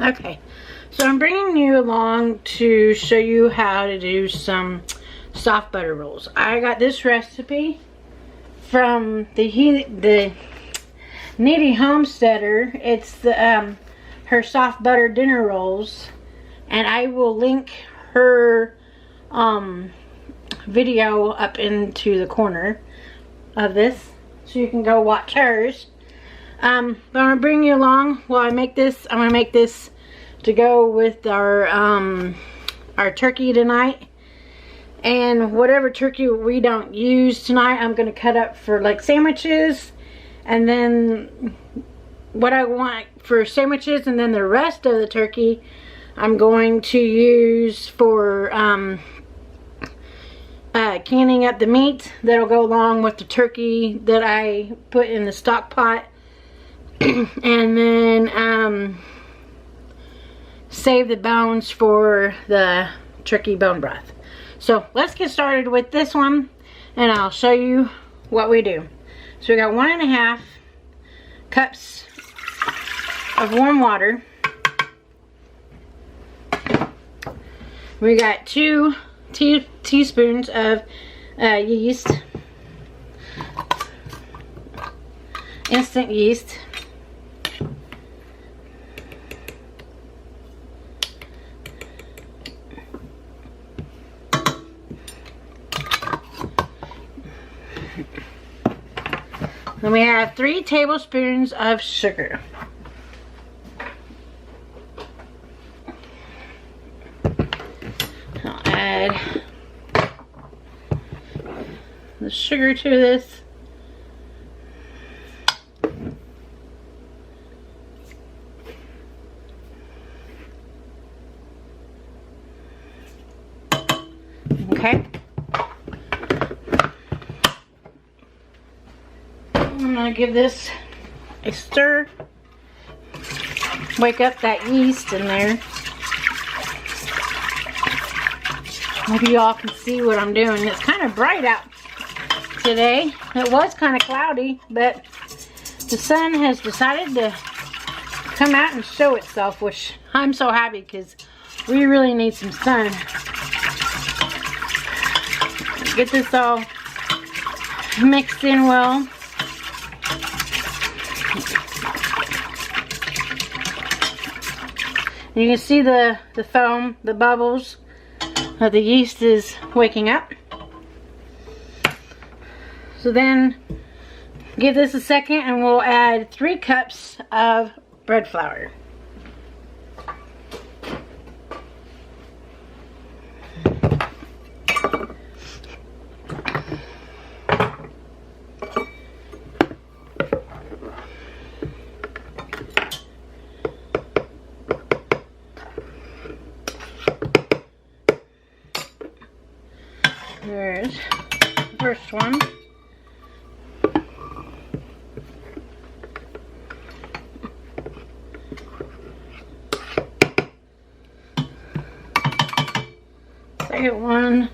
Okay, so I'm bringing you along to show you how to do some soft butter rolls. I got this recipe from the Needy Homesteader. It's the her soft butter dinner rolls, and I will link her video up into the corner of this so you can go watch hers. But I'm gonna bring you along while I make this. I'm gonna make this to go with our turkey tonight, and whatever turkey we don't use tonight, I'm gonna cut up for like sandwiches, and then what I want for sandwiches, and then the rest of the turkey I'm going to use for canning up the meat that'll go along with the turkey that I put in the stock pot. And then save the bones for the turkey bone broth. So let's get started with this one, and I'll show you what we do. So we got 1.5 cups of warm water. We got 2 teaspoons of yeast, instant yeast. Then we have 3 tablespoons of sugar. I'll add the sugar to this. Okay. I'm going to give this a stir. Wake up that yeast in there. Maybe y'all can see what I'm doing. It's kind of bright out today. It was kind of cloudy, but the sun has decided to come out and show itself, which I'm so happy because we really need some sun. Get this all mixed in well. You can see the foam, the bubbles. The yeast is waking up. So then give this a second, and we'll add 3 cups of bread flour. There's the first one. Second one.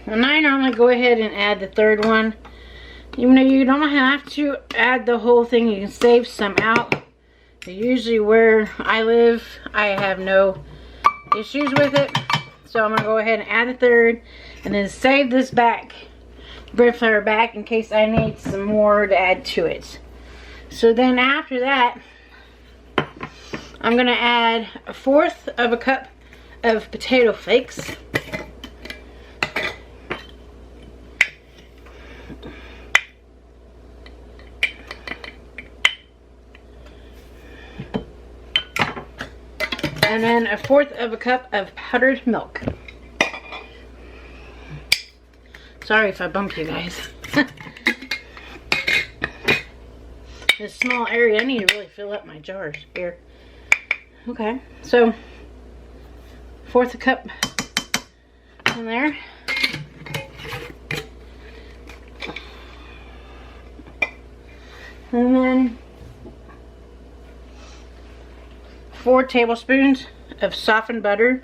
And I normally go ahead and add the third one. Even though you don't have to add the whole thing, you can save some out. Usually where I live, I have no issues with it. So I'm going to go ahead and add the third, and then save this bread flour back in case I need some more to add to it. So then after that, I'm going to add 1/4 of a cup of potato flakes. And then 1/4 of a cup of powdered milk. Sorry if I bump you guys. This small area, I need to really fill up my jars here. Okay, so 1/4 a cup in there. And then 4 tablespoons of softened butter.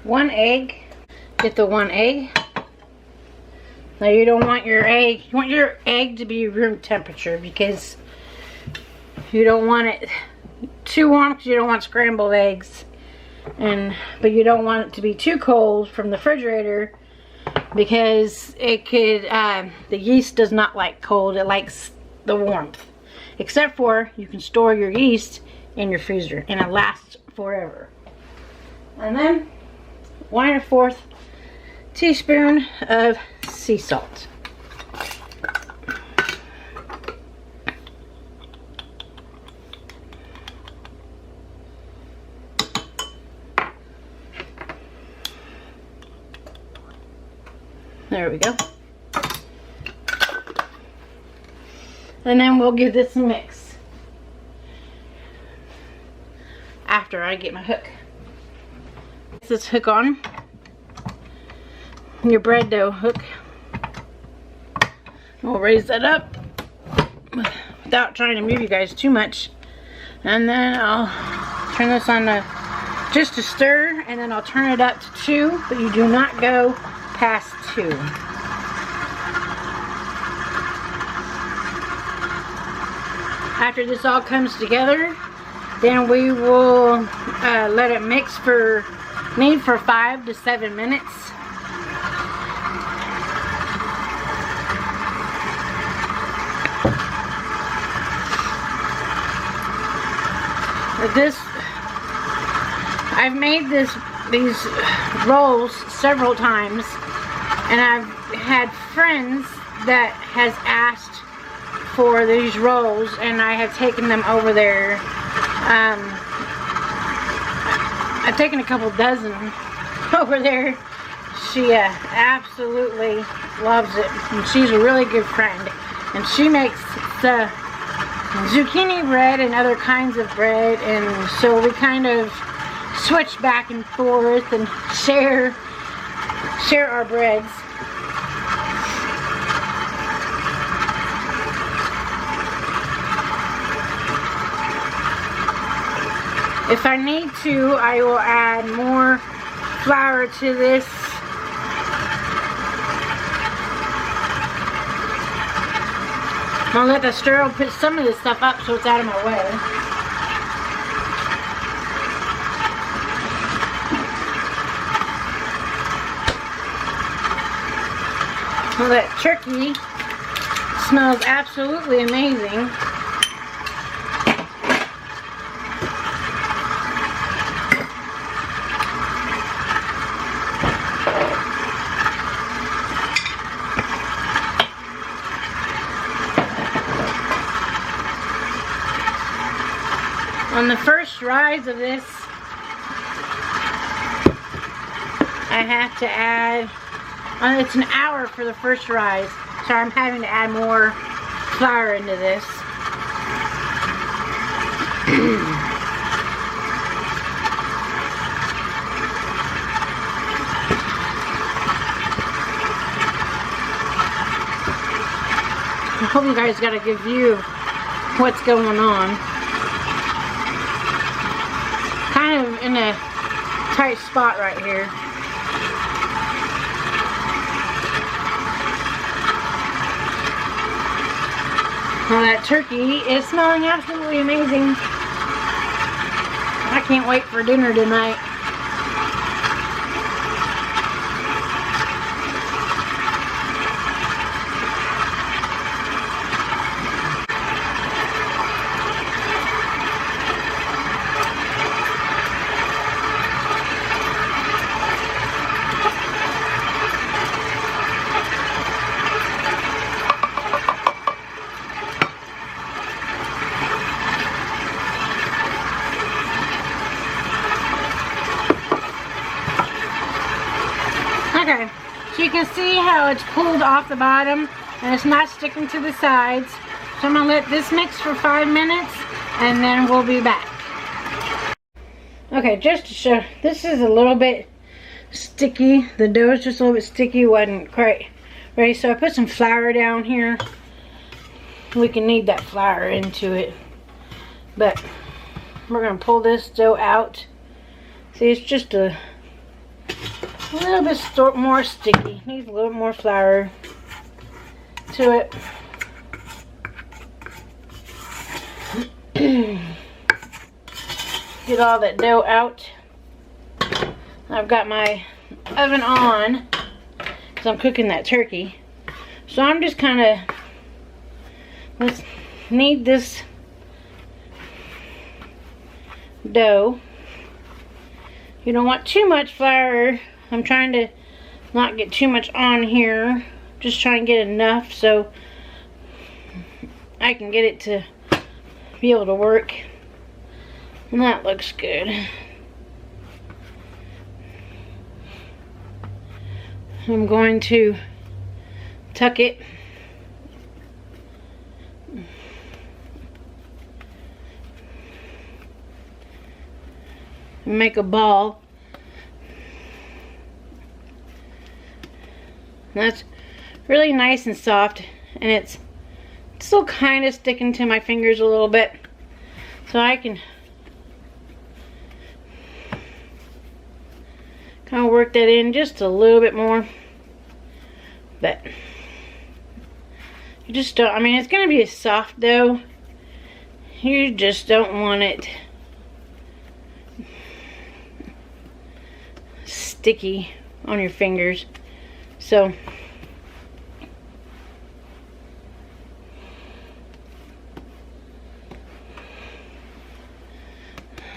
1 egg. Get the 1 egg. Now you don't want your egg, you want your egg to be room temperature because you don't want it too warm because you don't want scrambled eggs. But you don't want it to be too cold from the refrigerator because it could, the yeast does not like cold, it likes the warmth. Except for you can store your yeast in your freezer and it lasts forever. And then 1 1/4 teaspoon of sea salt. There we go. And then we'll give this a mix after I get my hook. Get this hook on. Your bread dough hook. We'll raise that up without trying to move you guys too much. And then I'll turn this on to just to stir, and then I'll turn it up to 2, but you do not go past 2. After this all comes together, then we will let it mix for 5 to 7 minutes. I've made these rolls several times, and I've had friends that has asked for these rolls, and I have taken them over there. I've taken a couple dozen over there. She absolutely loves it, and she's a really good friend, and she makes the zucchini bread and other kinds of bread, and so we kind of switch back and forth and share our breads. If I need to, I will add more flour to this. I'll let the stir put some of this stuff up so it's out of my way. Well, that turkey smells absolutely amazing. On the first rise of this, I have to add, it's an hour for the first rise, so I'm having to add more flour into this. I hope you guys got a good view of what's going on. Kind of in a tight spot right here. Now that turkey is smelling absolutely amazing. I can't wait for dinner tonight. Okay, so you can see how it's pulled off the bottom and it's not sticking to the sides. So I'm going to let this mix for 5 minutes and then we'll be back. Okay, just to show, this is a little bit sticky. The dough is just a little bit sticky, wasn't quite ready. So I put some flour down here. We can knead that flour into it. But we're going to pull this dough out. See, it's just a A little bit more sticky. Needs a little more flour to it. Get all that dough out. I've got my oven on because I'm cooking that turkey. So I'm just kind of, let's knead this dough. You don't want too much flour. I'm trying to not get too much on here. Just try and get enough so I can get it to be able to work. And that looks good. I'm going to tuck it. Make a ball. That's really nice and soft, and it's still kind of sticking to my fingers a little bit, so I can kind of work that in just a little bit more. But you just don't, I mean, it's going to be a soft dough. You just don't want it sticky on your fingers. So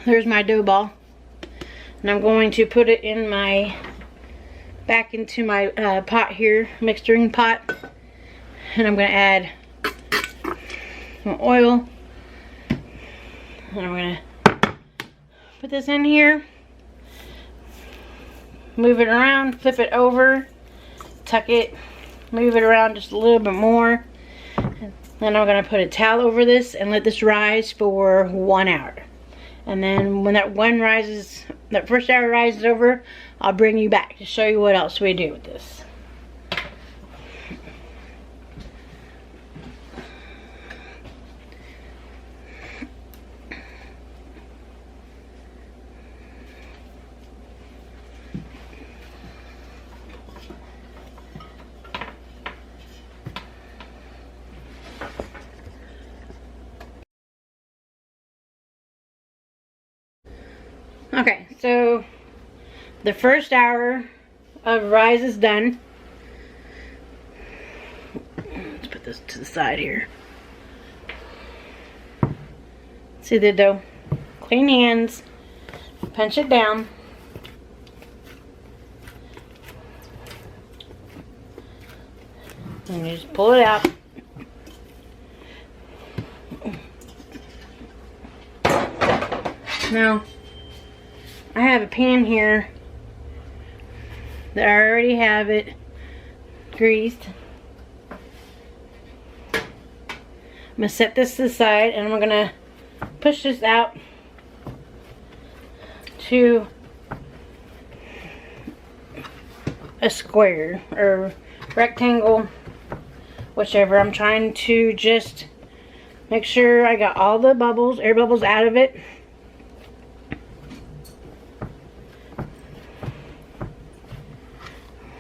there's my dough ball, and I'm going to put it in my back into my pot here, mixing pot, and I'm going to add some oil, and I'm going to put this in here, move it around, flip it over, tuck it, move it around just a little bit more. Then I'm going to put a towel over this and let this rise for 1 hour. And then when that first hour rises over, I'll bring you back to show you what else we do with this. Okay, so the first hour of rise is done. Let's put this to the side here. See the dough? Clean hands, punch it down. And you just pull it out. Now, I have a pan here that I already have it greased. I'm going to set this to the side, and I'm going to push this out to a square or rectangle, whichever. I'm trying to just make sure I got all the bubbles, air bubbles out of it.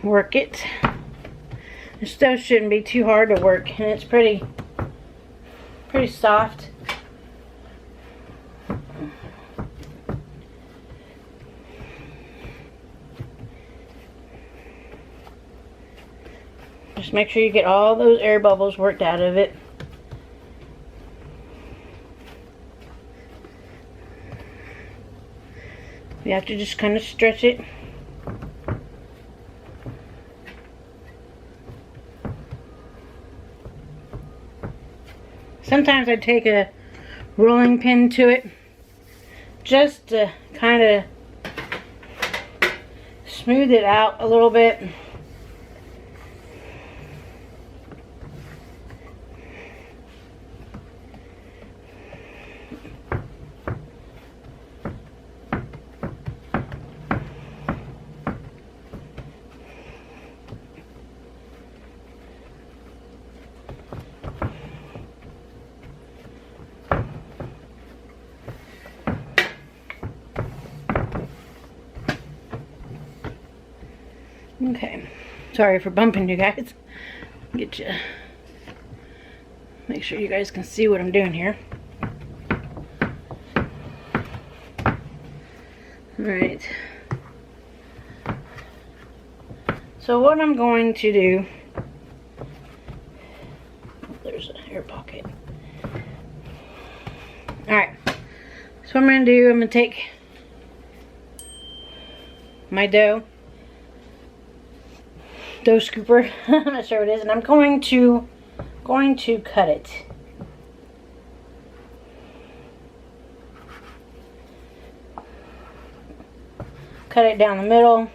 Work it. The stove shouldn't be too hard to work, and it's pretty soft. Just make sure you get all those air bubbles worked out of it. You have to just kind of stretch it. Sometimes I take a rolling pin to it just to kind of smooth it out a little bit. Okay, sorry for bumping you guys. Get you, make sure you guys can see what I'm doing here. Alright, so what I'm going to do, there's an air pocket. Alright, so what I'm going to do, I'm going to take my dough scooper, I'm not sure what it is, and I'm going to cut it. Cut it down the middle.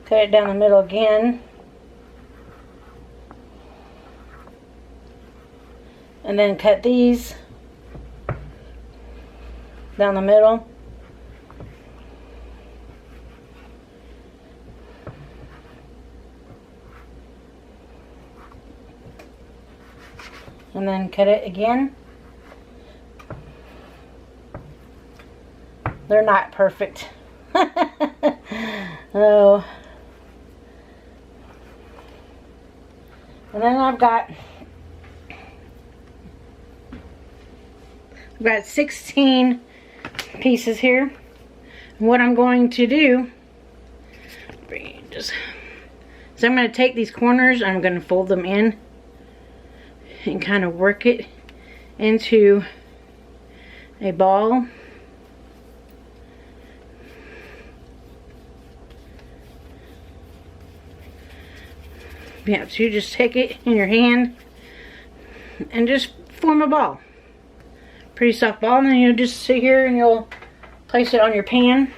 Cut it down the middle again. And then cut these down the middle. And then cut it again. They're not perfect. Oh. And then I've got 16 pieces here. And what I'm going to do, so I'm going to take these corners, I'm going to fold them in and kind of work it into a ball. Yeah, so you just take it in your hand and just form a ball. Pretty soft ball, and then you'll just sit here and you'll place it on your pan.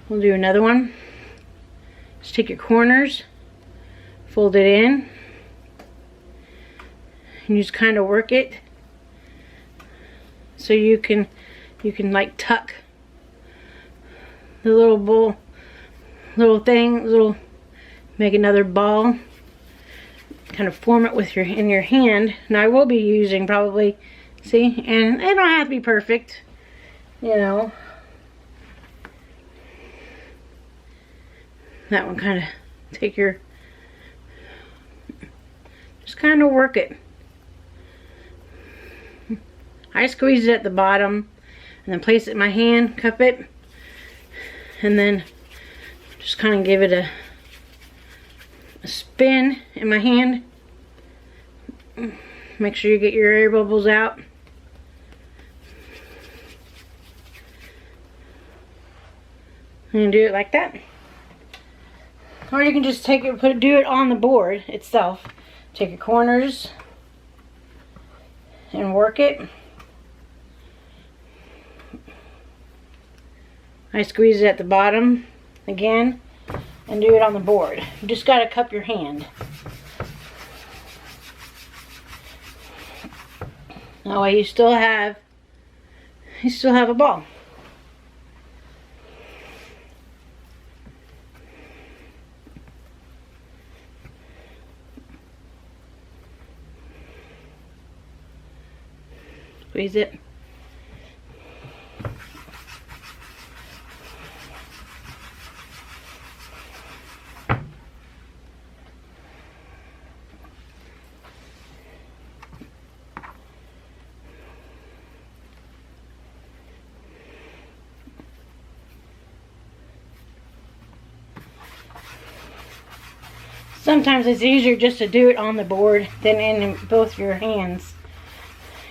We'll do another one. Just take your corners, fold it in, and you just kind of work it so you can like tuck the little make another ball, kind of form it with in your hand. Now I will be using probably, see, and they don't have to be perfect, you know. That one kind of just kind of work it. I squeeze it at the bottom and then place it in my hand, cup it, and then just kind of give it a spin in my hand. Make sure you get your air bubbles out. And do it like that. Or you can just take it, do it on the board itself. Take your corners and work it. I squeeze it at the bottom again and do it on the board. You just gotta cup your hand. That way you still have a ball. Squeeze it. Sometimes it's easier just to do it on the board than in both your hands.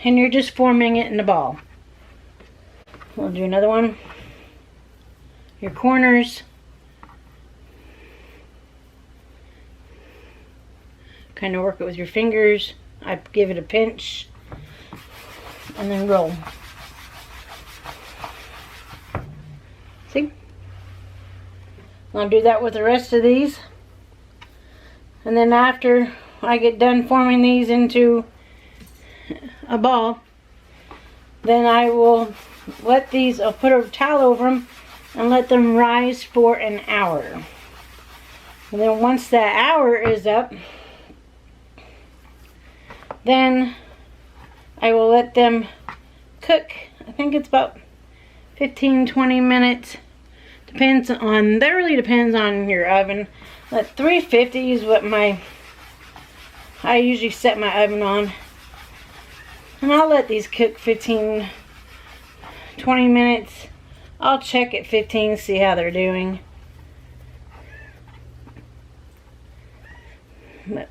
And you're just forming it in the ball. We'll do another one. Your corners. Kind of work it with your fingers. I give it a pinch. And then roll. See? I'll do that with the rest of these. And then after I get done forming these into a ball, then I will let these, I'll put a towel over them and let them rise for an hour. And then once that hour is up, then I will let them cook. I think it's about 15-20 minutes, that really depends on your oven. But 350 is what I usually set my oven on. And I'll let these cook 15, 20 minutes. I'll check at 15, see how they're doing. But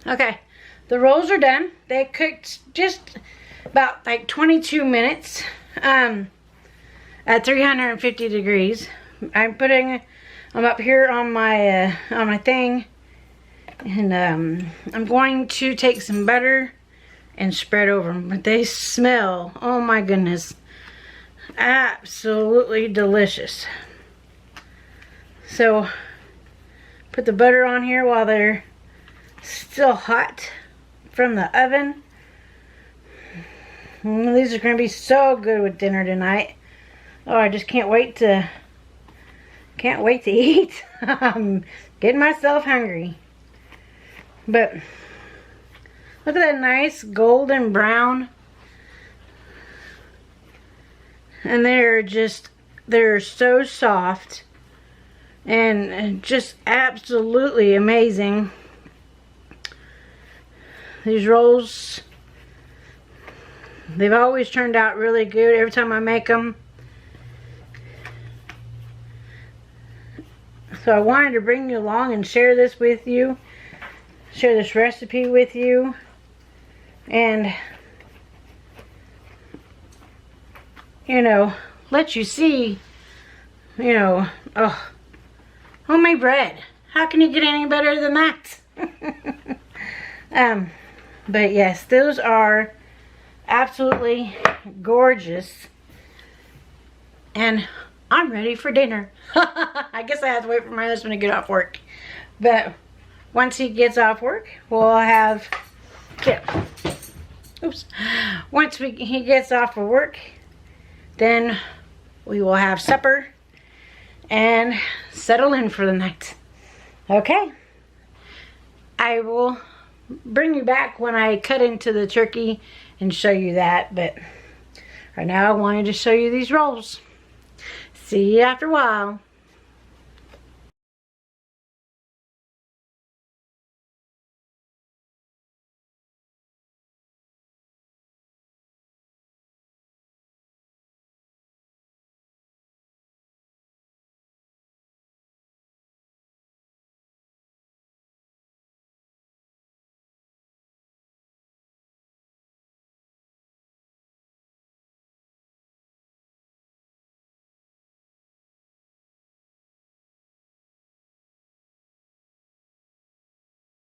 okay, the rolls are done. They cooked just about like 22 minutes at 350 degrees. I'm up here on my thing, and I'm going to take some butter and spread over them. But they smell, oh my goodness, absolutely delicious. So put the butter on here while they're still hot from the oven. These are going to be so good with dinner tonight. Oh, I just can't wait to eat. I'm getting myself hungry. But look at that nice golden brown. And they're so soft and just absolutely amazing. These rolls, they've always turned out really good every time I make them. So I wanted to bring you along and share this with you, share this recipe with you, and let you see, homemade bread. How can you get any better than that? But yes, those are absolutely gorgeous. And I'm ready for dinner. I guess I have to wait for my husband to get off work. But once he gets off work, we'll have... Once he gets off of work, then we will have supper and settle in for the night. Okay. I will bring you back when I cut into the turkey and show you that, but right now I wanted to show you these rolls. See you after a while.